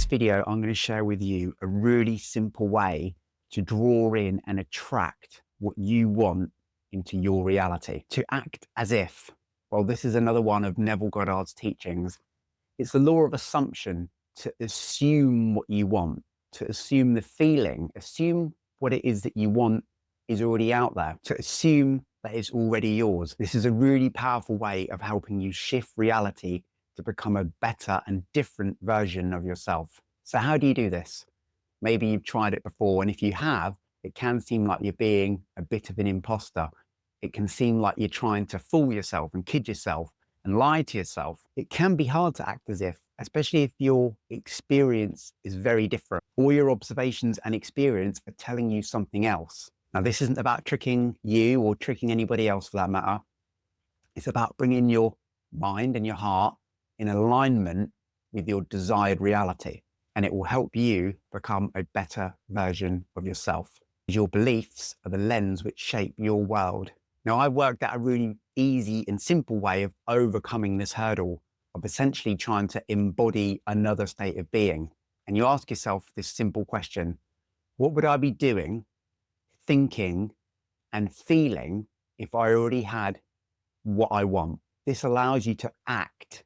this video, I'm going to share with you a really simple way to draw in and attract what you want into your reality. To act as if, well, this is another one of Neville Goddard's teachings. It's the law of assumption, to assume what you want, to assume the feeling, assume what it is that you want is already out there, to assume that it's already yours. This is a really powerful way of helping you shift reality to become a better and different version of yourself. So how do you do this? Maybe you've tried it before, and if you have, it can seem like you're being a bit of an imposter. It can seem like you're trying to fool yourself and kid yourself and lie to yourself. It can be hard to act as if, especially if your experience is very different. All your observations and experience are telling you something else. Now, this isn't about tricking you or tricking anybody else for that matter. It's about bringing your mind and your heart in alignment with your desired reality. And it will help you become a better version of yourself. Your beliefs are the lens which shape your world. Now, I worked out a really easy and simple way of overcoming this hurdle of essentially trying to embody another state of being. And you ask yourself this simple question: what would I be doing, thinking, and feeling if I already had what I want? This allows you to act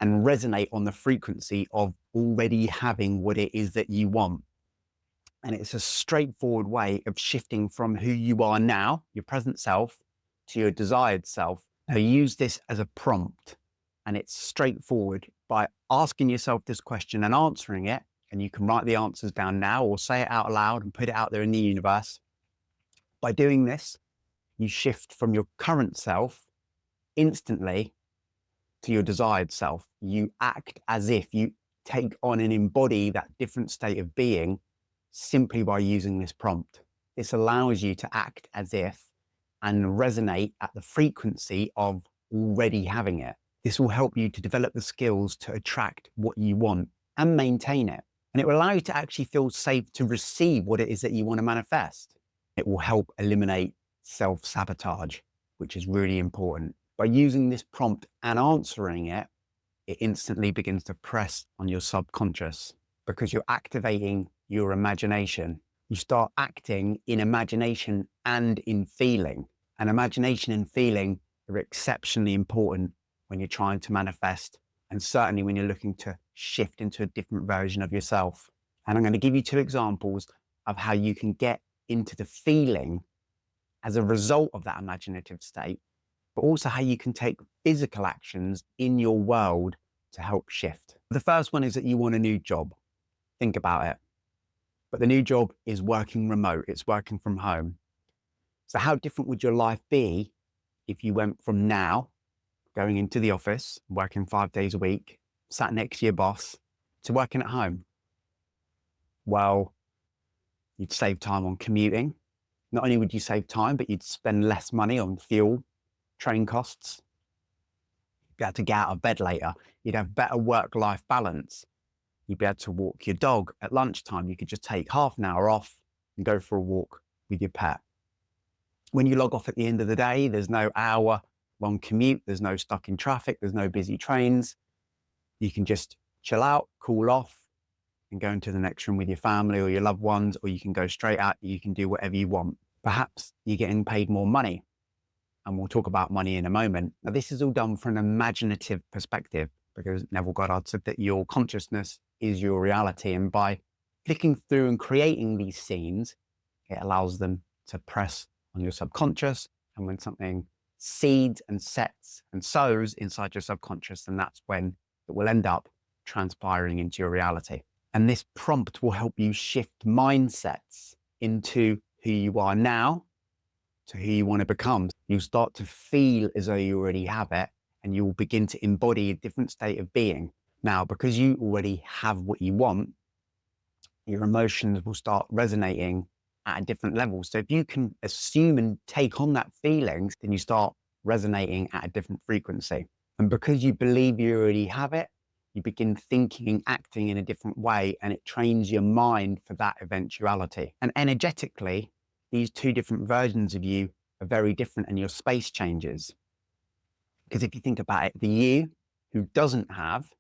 and resonate on the frequency of already having what it is that you want. And it's a straightforward way of shifting from who you are now, your present self, to your desired self. Now, use this as a prompt, and it's straightforward by asking yourself this question and answering it. And you can write the answers down now or say it out loud and put it out there in the universe. By doing this, you shift from your current self instantly to your desired self. You act as if, you take on and embody that different state of being simply by using this prompt. This allows you to act as if and resonate at the frequency of already having it. This will help you to develop the skills to attract what you want and maintain it. And it will allow you to actually feel safe to receive what it is that you want to manifest. It will help eliminate self-sabotage, which is really important. By using this prompt and answering it, it instantly begins to press on your subconscious because you're activating your imagination. You start acting in imagination and in feeling. And imagination and feeling are exceptionally important when you're trying to manifest, and certainly when you're looking to shift into a different version of yourself. And I'm going to give you two examples of how you can get into the feeling as a result of that imaginative state, but also how you can take physical actions in your world to help shift. The first one is that you want a new job. Think about it. But the new job is working remote. It's working from home. So how different would your life be if you went from now, going into the office, working 5 days a week, sat next to your boss, to working at home? Well, you'd save time on commuting. Not only would you save time, but you'd spend less money on fuel, train costs. You'd be able to get out of bed later. You'd have better work-life balance. You'd be able to walk your dog at lunchtime. You could just take half an hour off and go for a walk with your pet. When you log off at the end of the day, there's no hour-long commute. There's no stuck in traffic. There's no busy trains. You can just chill out, cool off, and go into the next room with your family or your loved ones, or you can go straight out. You can do whatever you want. Perhaps you're getting paid more money, and we'll talk about money in a moment. Now, this is all done from an imaginative perspective because Neville Goddard said that your consciousness is your reality. And by flicking through and creating these scenes, it allows them to press on your subconscious. And when something seeds and sets and sows inside your subconscious, then that's when it will end up transpiring into your reality. And this prompt will help you shift mindsets into who you are now to who you want to become. You'll start to feel as though you already have it, and you will begin to embody a different state of being. Now, because you already have what you want, your emotions will start resonating at a different level. So if you can assume and take on that feeling, then you start resonating at a different frequency. And because you believe you already have it, you begin thinking and acting in a different way, and it trains your mind for that eventuality. And energetically, these two different versions of you are very different, and your space changes. Because if you think about it, the you who doesn't have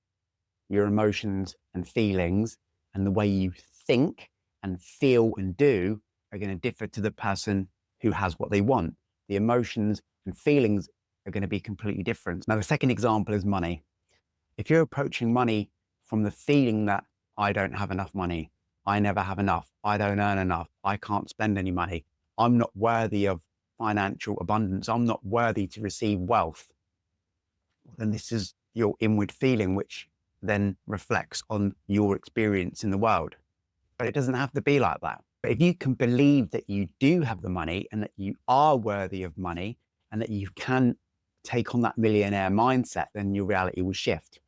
your emotions and feelings and the way you think and feel and do are going to differ to the person who has what they want. The emotions and feelings are going to be completely different. Now, the second example is money. If you're approaching money from the feeling that I don't have enough money, I never have enough, I don't earn enough, I can't spend any money, I'm not worthy of financial abundance, I'm not worthy to receive wealth, then this is your inward feeling, which then reflects on your experience in the world. But it doesn't have to be like that. But if you can believe that you do have the money and that you are worthy of money and that you can take on that millionaire mindset, then your reality will shift.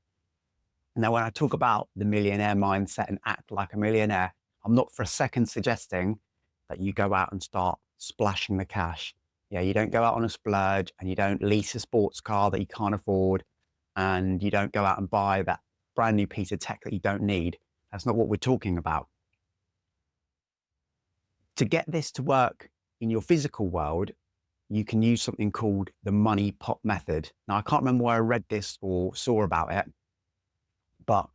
Now, when I talk about the millionaire mindset and act like a millionaire, I'm not for a second suggesting that you go out and start splashing the cash. Yeah, you don't go out on a splurge and you don't lease a sports car that you can't afford and you don't go out and buy that brand new piece of tech that you don't need. That's not what we're talking about. To get this to work in your physical world, you can use something called the money pot method. Now, I can't remember where I read this or saw about it, but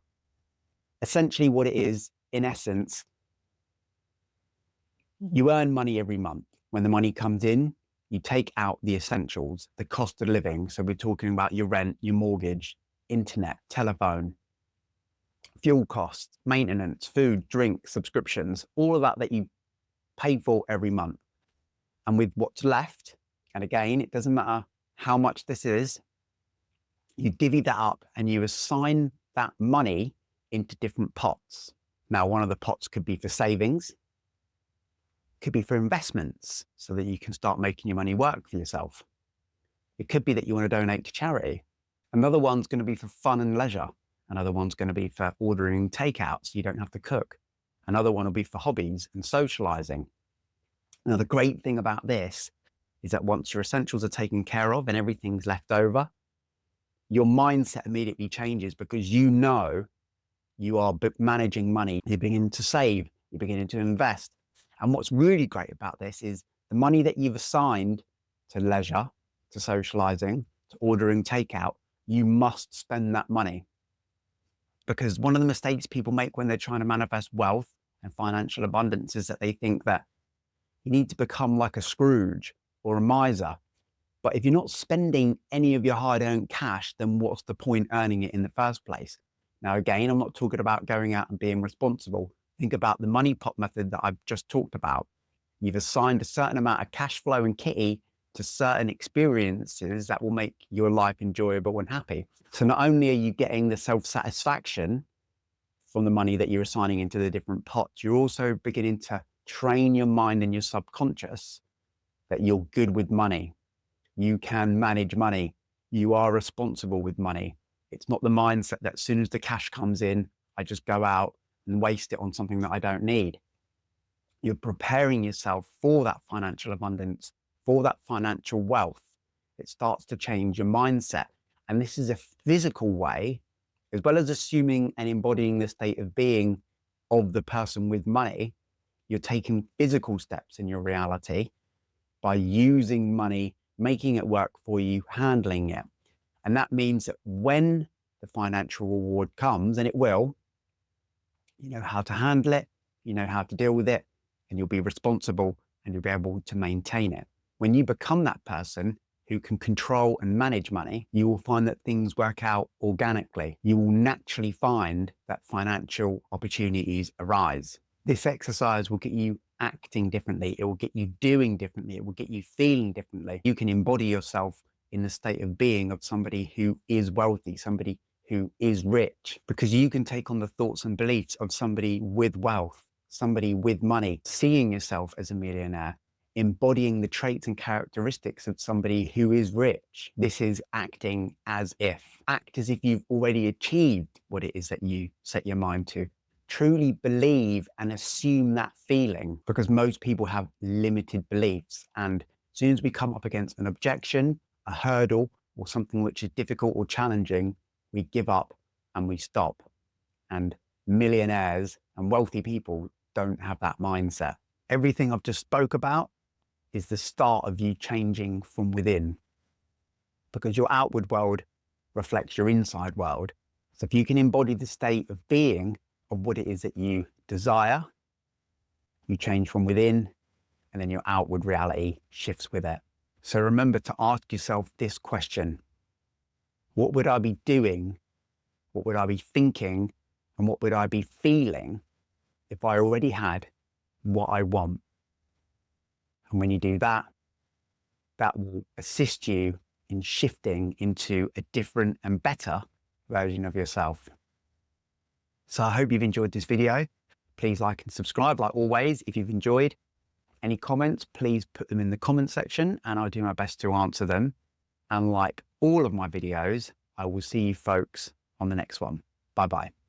essentially what it is, in essence, you earn money every month. When the money comes in, you take out the essentials, the cost of living. So we're talking about your rent, your mortgage, internet, telephone, fuel costs, maintenance, food, drink, subscriptions, all of that you pay for every month. And with what's left, and again, it doesn't matter how much this is, you divvy that up and you assign that money into different pots. Now, one of the pots could be for savings, could be for investments so that you can start making your money work for yourself. It could be that you want to donate to charity. Another one's going to be for fun and leisure. Another one's going to be for ordering takeout so you don't have to cook. Another one will be for hobbies and socializing. Now, the great thing about this is that once your essentials are taken care of and everything's left over, your mindset immediately changes because you know you are managing money. You're beginning to save, you're beginning to invest. And what's really great about this is the money that you've assigned to leisure, to socializing, to ordering takeout, you must spend that money. Because one of the mistakes people make when they're trying to manifest wealth and financial abundance is that they think that you need to become like a Scrooge or a miser. But if you're not spending any of your hard-earned cash, then what's the point earning it in the first place? Now, again, I'm not talking about going out and being responsible. Think about the money pot method that I've just talked about. You've assigned a certain amount of cash flow and kitty to certain experiences that will make your life enjoyable and happy. So not only are you getting the self-satisfaction from the money that you're assigning into the different pots, you're also beginning to train your mind and your subconscious that you're good with money. You can manage money. You are responsible with money. It's not the mindset that as soon as the cash comes in, I just go out and waste it on something that I don't need. You're preparing yourself for that financial abundance, for that financial wealth. It starts to change your mindset. And this is a physical way, as well as assuming and embodying the state of being of the person with money, you're taking physical steps in your reality by using money, making it work for you, handling it. And that means that when the financial reward comes, and it will, you know how to handle it, you know how to deal with it, and you'll be responsible and you'll be able to maintain it. When you become that person who can control and manage money, you will find that things work out organically. You will naturally find that financial opportunities arise. This exercise will get you acting differently. It will get you doing differently. It will get you feeling differently. You can embody yourself in the state of being of somebody who is wealthy, somebody who is rich, because you can take on the thoughts and beliefs of somebody with wealth, somebody with money, seeing yourself as a millionaire, embodying the traits and characteristics of somebody who is rich. This is acting as if. Act as if you've already achieved what it is that you set your mind to. Truly believe and assume that feeling, because most people have limited beliefs. And as soon as we come up against an objection, a hurdle, or something which is difficult or challenging, we give up and we stop. And millionaires and wealthy people don't have that mindset. Everything I've just spoke about is the start of you changing from within, because your outward world reflects your inside world. So if you can embody the state of being of what it is that you desire, you change from within, and then your outward reality shifts with it. So remember to ask yourself this question: what would I be doing? What would I be thinking? And what would I be feeling if I already had what I want? And when you do that, that will assist you in shifting into a different and better version of yourself. So I hope you've enjoyed this video. Please like and subscribe like always if you've enjoyed. Any comments, please put them in the comment section and I'll do my best to answer them. And like all of my videos, I will see you folks on the next one. Bye-bye.